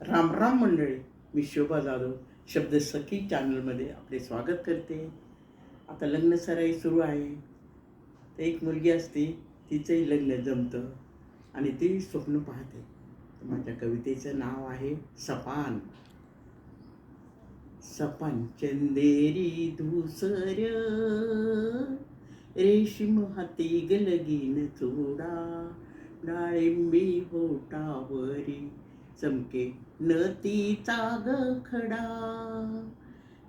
राम राम मंडळी. मी शोभा जाधव शब्द सखी चॅनलमध्ये आपले स्वागत करते. आता लग्नसराई सुरू आहे. तर एक मुलगी असते, तिचंही लग्न जमतं आणि ती स्वप्न पाहते. माझ्या कवितेचं नाव आहे सपान. सपान चंदेरी धूसर, रेशीम हाती गलगीन चोडा, डाळिंबी होटावरी चमके नतीचा ग खडा.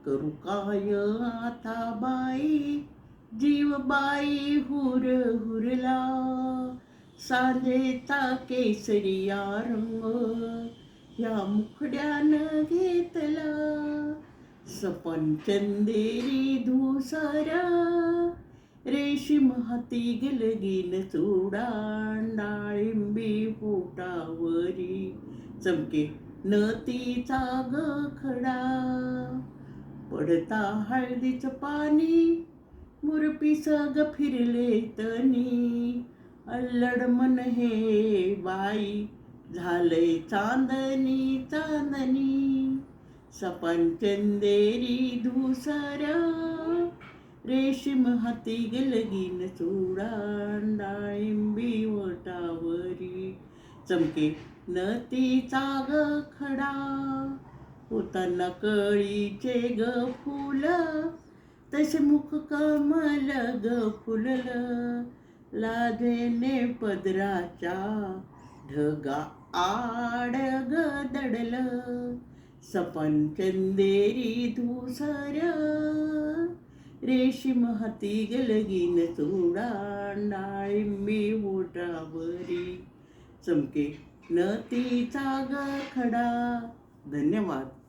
करू काय आता बाई, जीव बाई हुर हुरला, सांजेचा केसरिया रंग या मुखड्यानं घेतला. सपन चंदेरी धूसर, रेशीम हाती गलगीन चूडा, डाळिंबी पोटावरी चमके नतीचा ग खडा. पडता हळदीचं पाणी, मुरपी सग फिरले तनी, अल्लड मन हे बाई झालंय चांदणी चांदणी. सपन चंदेरी धूसर, रेशीम हाती गलगीन चूडा, डाळिंबी ओटावरी चमके नतीचा ग खडा. होताना कळीचे ग फुल, तसे मुख कमल ग फुललं, लाजेने पदराच्या ढगा आड ग दडलं. सपन चंदेरी धूसर, रेशीम हाती गलगीन चूडा, डाळिंबी ओठावरी चमके नतीचा ग खडा. धन्यवाद.